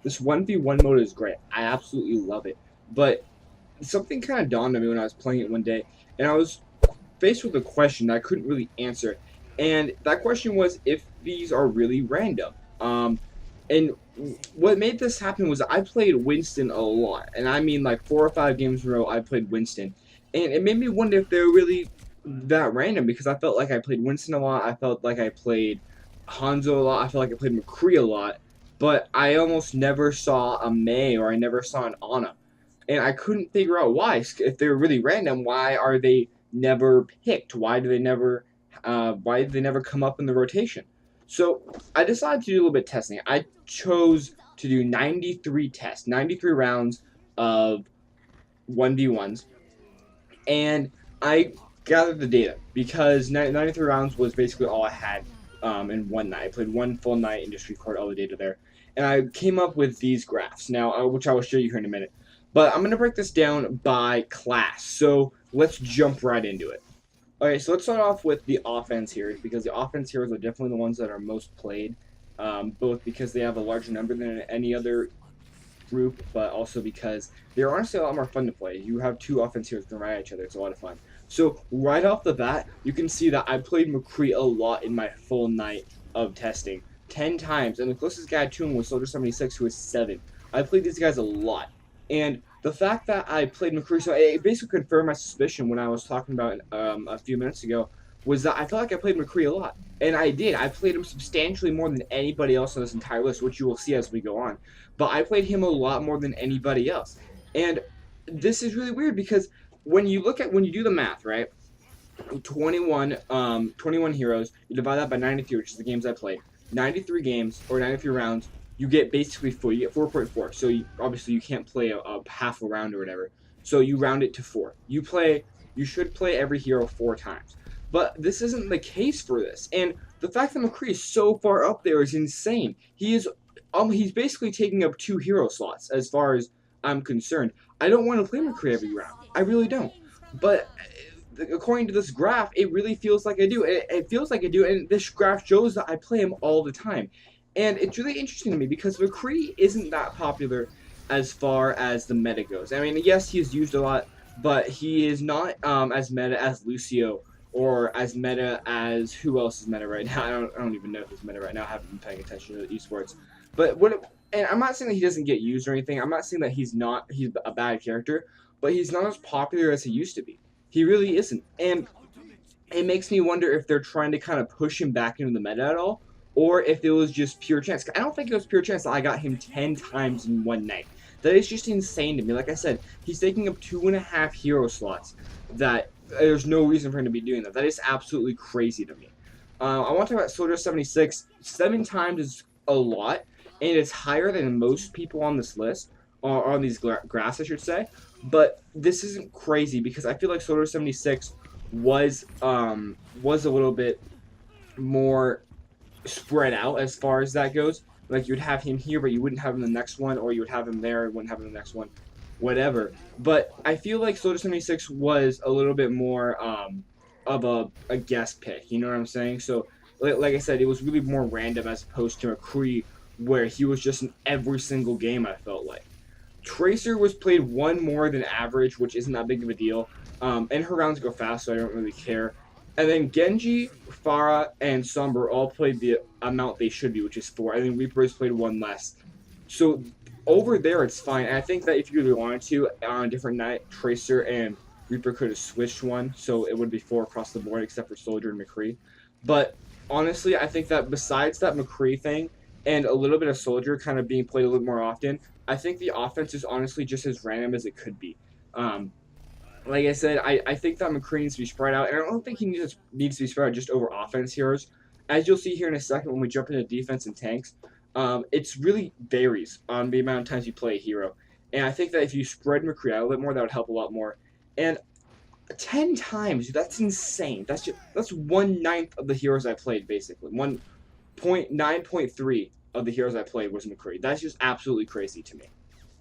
this 1v1 mode is great. I absolutely love it. But something kind of dawned on me when I was playing it one day, and I was faced with a question that I couldn't really answer. And that question was if these are really random. And what made this happen was I played Winston a lot. And I mean, like 4 or 5 games in a row, I played Winston. And it made me wonder if they're really that random because I felt like I played Winston a lot. I felt like I played Hanzo a lot. I felt like I played McCree a lot. But I almost never saw a Mei or I never saw an Ana. And I couldn't figure out why. If they're really random, why are they never picked? Why did they never come up in the rotation? So I decided to do a little bit of testing. I chose to do 93 tests, 93 rounds of 1v1s, and I gathered the data because 93 rounds was basically all I had in one night. I played one full night and just recorded all the data there. And I came up with these graphs now, which I will show you here in a minute. But I'm going to break this down by class. So let's jump right into it. Okay, so let's start off with the offense heroes because the offense heroes are definitely the ones that are most played, both because they have a larger number than any other group, but also because they're honestly a lot more fun to play. You have two offense heroes going right at each other. It's a lot of fun. So right off the bat, you can see that I played McCree a lot in my full night of testing. 10 times, and the closest guy to him was Soldier 76, who was 7. I played these guys a lot. And the fact that I played McCree, so it basically confirmed my suspicion when I was talking about a few minutes ago, was that I felt like I played McCree a lot. And I did. I played him substantially more than anybody else on this entire list, which you will see as we go on. But I played him a lot more than anybody else. And this is really weird because when you do the math, right? 21 heroes, you divide that by 93, which is the games I played. 93 games or 93 rounds, you get basically 4. You get 4.4. So obviously you can't play a half a round or whatever. So you round it to 4. You should play every hero 4 times. But this isn't the case for this. And the fact that McCree is so far up there is insane. He's basically taking up 2 hero slots as far as I'm concerned. I don't want to play McCree every round. I really don't. But according to this graph, it really feels like I do. It feels like I do, and this graph shows that I play him all the time. And it's really interesting to me because McCree isn't that popular as far as the meta goes. I mean, yes, he's used a lot, but he is not as meta as Lucio or as meta as who else is meta right now. I don't even know if he's meta right now. I haven't been paying attention to the esports. But and I'm not saying that he doesn't get used or anything. I'm not saying that he's a bad character, but he's not as popular as he used to be. He really isn't. And it makes me wonder if they're trying to kind of push him back into the meta at all, or if it was just pure chance. I don't think it was pure chance that I got him 10 times in one night. That is just insane to me. Like I said, he's taking up 2.5 hero slots that there's no reason for him to be doing that. That is absolutely crazy to me. I want to talk about Soldier 76. 7 times is a lot, and it's higher than most people on this list, or on these graphs, I should say. But this isn't crazy because I feel like Soldier 76 was a little bit more spread out as far as that goes. Like, you'd have him here, but you wouldn't have him in the next one, or you would have him there and wouldn't have him in the next one, whatever. But I feel like Soldier 76 was a little bit more of a guest pick, you know what I'm saying? So, like I said, it was really more random as opposed to McCree, where he was just in every single game, I felt like. Tracer was played 1 more than average, which isn't that big of a deal. And her rounds go fast, so I don't really care. And then Genji, Pharah, and Sombra all played the amount they should be, which is 4. I think Reaper's played 1 less. So over there, it's fine. And I think that if you really wanted to, on a different night, Tracer and Reaper could have switched one, so it would be 4 across the board, except for Soldier and McCree. But honestly, I think that besides that McCree thing, and a little bit of Soldier kind of being played a little more often, I think the offense is honestly just as random as it could be. Like I said, I think that McCree needs to be spread out, and I don't think he needs to be spread out just over offense heroes. As you'll see here in a second when we jump into defense and tanks, it's really varies on the amount of times you play a hero. And I think that if you spread McCree out a little bit more, that would help a lot more. And 10 times, that's insane. That's 1/9 of the heroes I played, basically. 9.3 of the heroes I played was McCree. That's just absolutely crazy to me.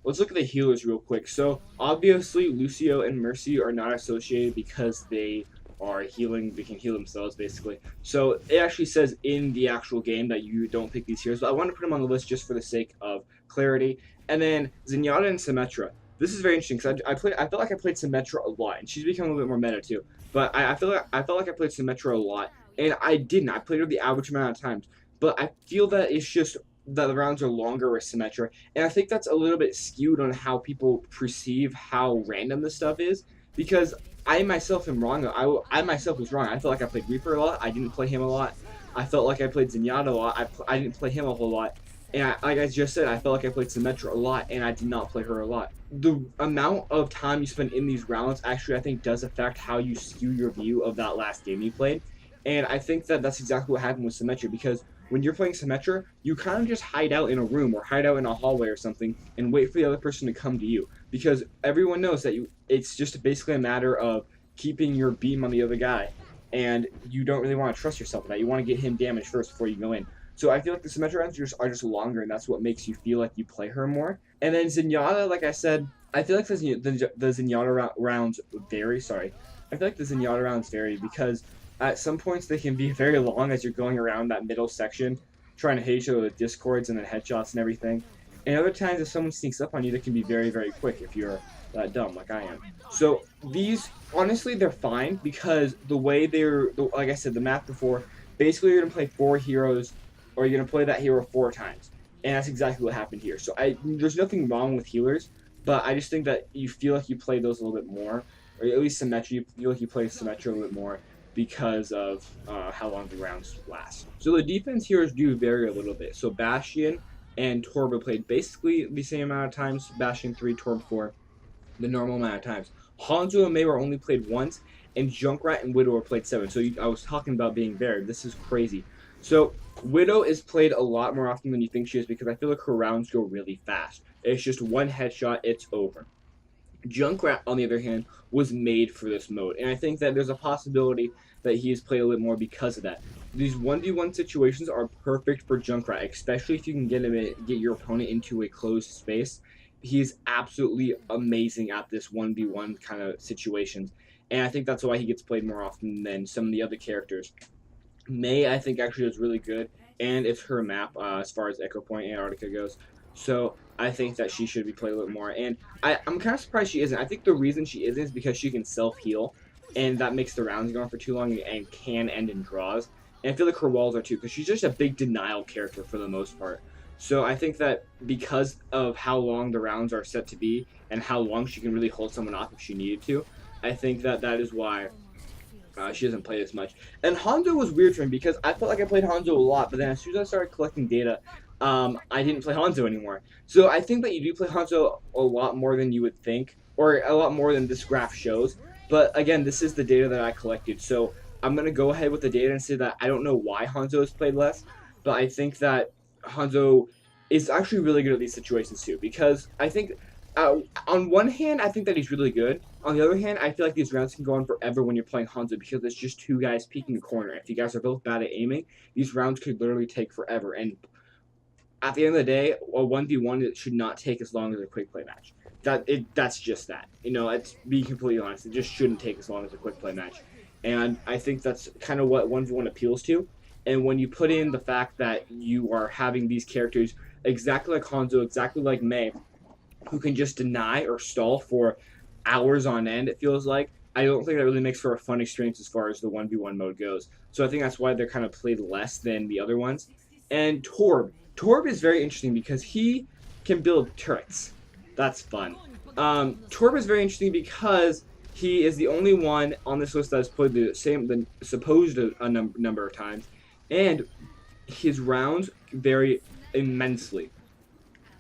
Let's look at the healers real quick. So, obviously, Lucio and Mercy are not associated because they are healing. They can heal themselves, basically. So, it actually says in the actual game that you don't pick these heroes. But I want to put them on the list just for the sake of clarity, and then Zenyatta and Symmetra. This is very interesting because I felt like I played Symmetra a lot, and she's become a little bit more meta too. But I felt like I played Symmetra a lot, and I didn't. I played her the average amount of times, but I feel that it's just that the rounds are longer with Symmetra, and I think that's a little bit skewed on how people perceive how random this stuff is because I myself am wrong. I myself was wrong. I felt like I played Reaper a lot. I didn't play him a lot. I felt like I played Zenyatta a lot. I didn't play him a whole lot. And like I just said, I felt like I played Symmetra a lot, and I did not play her a lot. The amount of time you spend in these rounds actually, I think, does affect how you skew your view of that last game you played. And I think that that's exactly what happened with Symmetra, because when you're playing Symmetra, you kind of just hide out in a room or hide out in a hallway or something and wait for the other person to come to you. Because everyone knows that it's just basically a matter of keeping your beam on the other guy. And you don't really want to trust yourself in that. You want to get him damaged first before you go in. So I feel like the Symmetra rounds are just longer, and that's what makes you feel like you play her more. And then Zenyatta, like I said, I feel like the Zenyatta rounds vary. Sorry. I feel like the Zenyatta rounds vary because at some points they can be very long as you're going around that middle section trying to hit each other with discords and then headshots and everything. And other times if someone sneaks up on you, they can be very, very quick if you're that dumb like I am. So these, honestly, they're fine because the way like I said, the map before, basically you're going to play 4 heroes or you're going to play that hero 4 times. And that's exactly what happened here. So there's nothing wrong with healers, but I just think that you feel like you play those a little bit more, or at least Symmetra, you feel like you play Symmetra a little bit more because of how long the rounds last. So the defense heroes do vary a little bit. So Bastion and Torb played basically the same amount of times, Bastion 3, Torb 4, the normal amount of times. Hanzo and Mei were only played once, and Junkrat and Widow were played 7. So I was talking about being varied. This is crazy. So Widow is played a lot more often than you think she is because I feel like her rounds go really fast. It's just one headshot, it's over. Junkrat, on the other hand, was made for this mode, and I think that there's a possibility that he has played a little more because of that. These 1v1 situations are perfect for Junkrat, especially if you can get your opponent into a closed space. He's absolutely amazing at this 1v1 kind of situations, and I think that's why he gets played more often than some of the other characters. Mei, I think, actually is really good, and it's her map as far as Echo Point Antarctica goes. So I think that she should be played a little more. And I'm kind of surprised she isn't. I think the reason she isn't is because she can self-heal, and that makes the rounds go on for too long and can end in draws. And I feel like her walls are too, because she's just a big denial character for the most part. So I think that because of how long the rounds are set to be and how long she can really hold someone off if she needed to, I think that that is why she doesn't play as much. And Hanzo was weird for me because I felt like I played Hanzo a lot, but then as soon as I started collecting data, I didn't play Hanzo anymore. So I think that you do play Hanzo a lot more than you would think, or a lot more than this graph shows. But again, this is the data that I collected, so I'm going to go ahead with the data and say that I don't know why Hanzo has played less, but I think that Hanzo is actually really good at these situations too, because I think on one hand, I think that he's really good. On the other hand, I feel like these rounds can go on forever when you're playing Hanzo because it's just 2 guys peeking a corner. If you guys are both bad at aiming, these rounds could literally take forever. And at the end of the day, a 1v1 it should not take as long as a quick play match. That's just that. You know, it's be completely honest. It just shouldn't take as long as a quick play match. And I think that's kind of what 1v1 appeals to. And when you put in the fact that you are having these characters exactly like Hanzo, exactly like Mei, who can just deny or stall for hours on end, it feels like, I don't think that really makes for a fun experience as far as the 1v1 mode goes. So I think that's why they're kind of played less than the other ones. And Torb. Torb is very interesting because he can build turrets. That's fun. Torb is very interesting because he is the only one on this list that has played the supposed number of times. And his rounds vary immensely.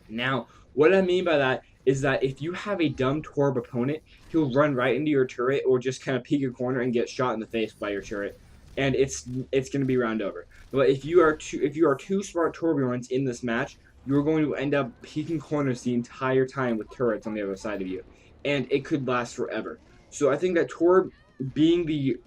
Now, what I mean by that is that if you have a dumb Torb opponent, he'll run right into your turret or just kind of peek a corner and get shot in the face by your turret, and it's going to be round over. But if you are two smart Torbjorns in this match, you're going to end up peeking corners the entire time with turrets on the other side of you, and it could last forever. So I think that Torb, being the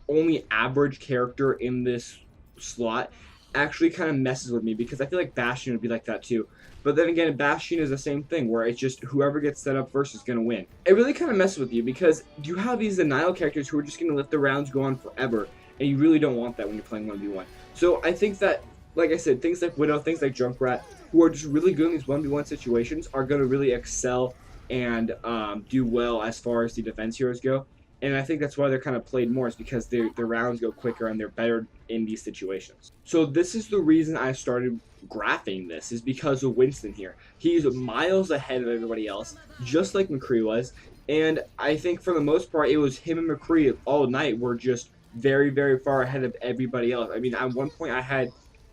only average character in this slot, actually kind of messes with me because I feel like Bastion would be like that too. But then again, Bastion is the same thing where it's just whoever gets set up first is going to win. It really kind of messes with you because you have these denial characters who are just going to let the rounds go on forever, and you really don't want that when you're playing 1v1. So I think that, like I said, things like Widow, things like Junkrat, who are just really good in these 1v1 situations are going to really excel and do well as far as the defense heroes go. And I think that's why they're kind of played more, is because their rounds go quicker and they're better in these situations. So this is the reason I started graphing this, is because of Winston here. He's miles ahead of everybody else, just like McCree was. And I think for the most part, it was him and McCree all night were just very, very far ahead of everybody else. I mean, at one point I had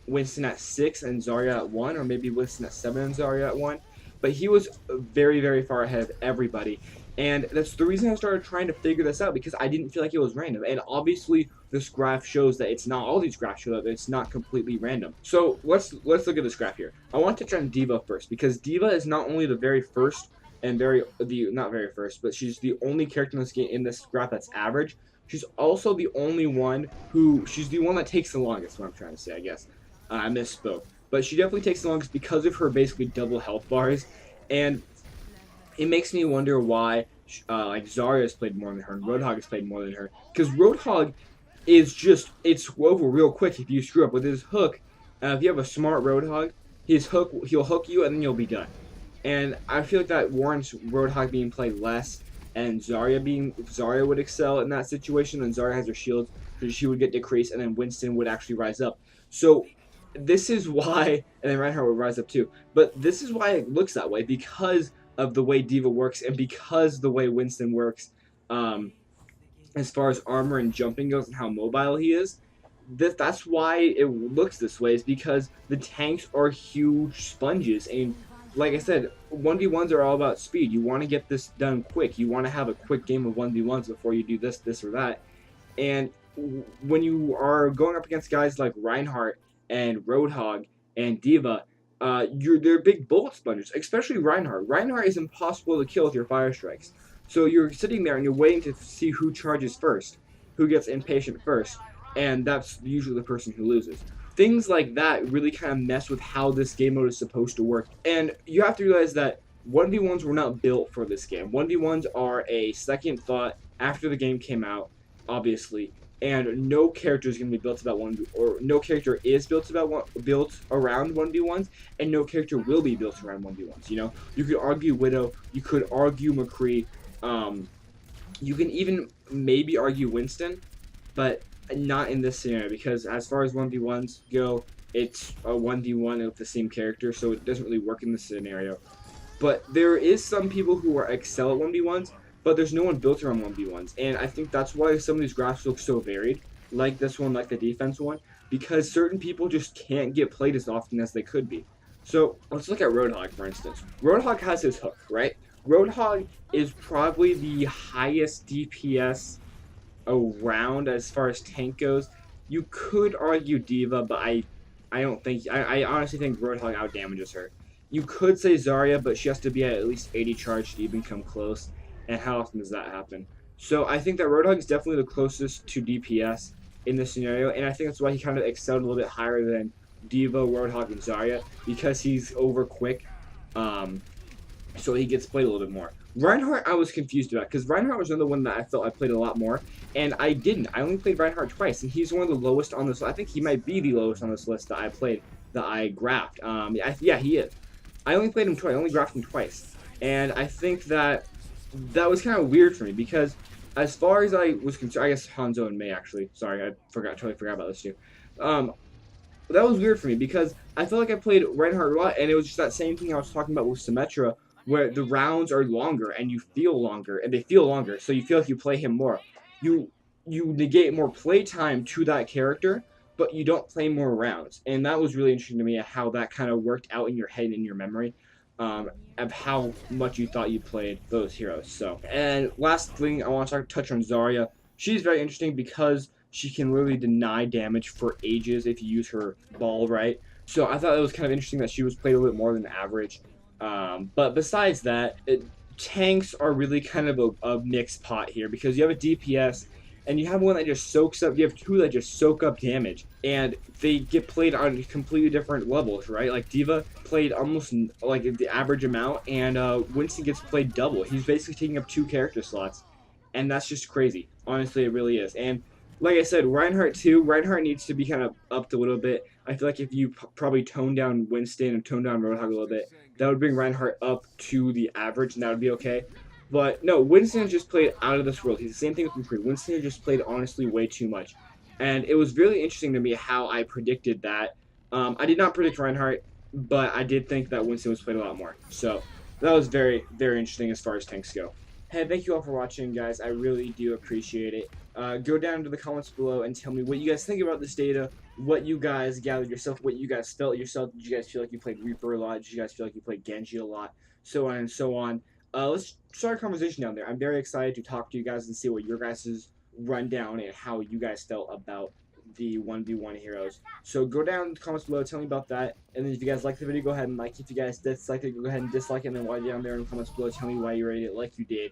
Winston at 6 and Zarya at 1, or maybe Winston at 7 and Zarya at 1. But he was very, very far ahead of everybody. And that's the reason I started trying to figure this out, because I didn't feel like it was random. And obviously, this graph shows that it's not. All these graphs show that it's not completely random. So let's look at this graph here. I want to touch on D.Va first, because D.Va is not only the very first and not very first, but she's the only character in this game, in this graph, that's average. She's also the only one she's the one that takes the longest. What I'm trying to say, I guess. I misspoke. But she definitely takes the longest because of her basically double health bars. And it makes me wonder why like Zarya has played more than her and Roadhog has played more than her. Because Roadhog is just, it's over real quick if you screw up with his hook. If you have a smart Roadhog, he'll hook you and then you'll be done. And I feel like that warrants Roadhog being played less, and Zarya would excel in that situation. And Zarya has her shields, so she would get decreased, and then Winston would actually rise up. So this is why, and then Reinhardt would rise up too. But this is why it looks that way, because of the way D.Va works, and because the way Winston works, as far as armor and jumping goes, and how mobile he is. That's why it looks this way, is because the tanks are huge sponges. And like I said, 1v1s are all about speed. You want to get this done quick. You want to have a quick game of 1v1s before you do this, or that. And when you are going up against guys like Reinhardt and Roadhog and D.Va, they're big bullet sponges, especially Reinhardt. Reinhardt is impossible to kill with your fire strikes. So you're sitting there and you're waiting to see who charges first, who gets impatient first, and that's usually the person who loses. Things like that really kind of mess with how this game mode is supposed to work. And you have to realize that 1v1s were not built for this game. 1v1s are a second thought after the game came out, obviously. And no character is going to be built about no character is built around 1v1s, and no character will be built around 1v1s. You know, you could argue Widow, you could argue McCree, you can even maybe argue Winston, but not in this scenario, because as far as 1v1s go, it's a 1v1 of the same character, so it doesn't really work in this scenario. But there is some people who excel at 1v1s, but there's no one built around 1v1s. And I think that's why some of these graphs look so varied, like this one, like the defense one, because certain people just can't get played as often as they could be. So let's look at Roadhog, for instance. Roadhog has his hook, right? Roadhog is probably the highest DPS around as far as tank goes. You could argue D.Va, but I honestly think Roadhog outdamages her. You could say Zarya, but she has to be at least 80 charge to even come close. And how often does that happen? So I think that Roadhog is definitely the closest to DPS in this scenario, and I think that's why he kind of excelled a little bit higher than D.Va, Roadhog, and Zarya, because he's over quick, so he gets played a little bit more. Reinhardt I was confused about, because Reinhardt was another one that I felt I played a lot more, and I didn't. I only played Reinhardt twice, and he's one of the lowest on this list. I think he might be the lowest on this list that I played, that I graphed. Yeah, he is. I only played him twice. I only graphed him twice. And I think that was kind of weird for me, because as far as I was concerned, I guess Hanzo and Mei, actually. Sorry, I totally forgot about this too. That was weird for me, because I felt like I played Reinhardt a lot, and it was just that same thing I was talking about with Symmetra, where the rounds are longer, and you feel longer, and they feel longer, so you feel like you play him more. You negate more play time to that character, but you don't play more rounds. And that was really interesting to me, how that kind of worked out in your head and in your memory, of how much you thought you played those heroes. So, and last thing I want to touch on Zarya. She's very interesting because she can literally deny damage for ages if you use her ball right. So I thought it was kind of interesting that she was played a little bit more than average. But besides that, tanks are really kind of a mixed pot here, because you have a DPS and you have one that just soaks up. You have two that just soak up damage, and they get played on completely different levels, right? Like D.Va played almost like the average amount, and Winston gets played double. He's basically taking up 2 character slots, and that's just crazy. Honestly, it really is. And like I said, Reinhardt too. Reinhardt needs to be kind of upped a little bit. I feel like if you probably tone down Winston and tone down Roadhog a little bit, that would bring Reinhardt up to the average, and that would be okay. But no, Winston has just played out of this world. He's the same thing with McCree. Winston has just played honestly way too much, and it was really interesting to me how I predicted that. I did not predict Reinhardt, but I did think that Winston was played a lot more. So that was very, very interesting as far as tanks go. Hey, thank you all for watching, guys. I really do appreciate it. Go down to the comments below and tell me what you guys think about this data, what you guys gathered yourself, what you guys felt yourself. Did you guys feel like you played Reaper a lot? Did you guys feel like you played Genji a lot? So on and so on. Let's start a conversation down there. I'm very excited to talk to you guys and see what your guys' rundown and how you guys felt about the 1v1 heroes. So go down in the comments below, tell me about that. And then if you guys like the video, go ahead and like. If you guys dislike it, go ahead and dislike it. And then while you're down there in the comments below, tell me why you rated it like you did.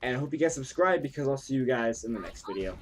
And I hope you guys subscribe because I'll see you guys in the next video.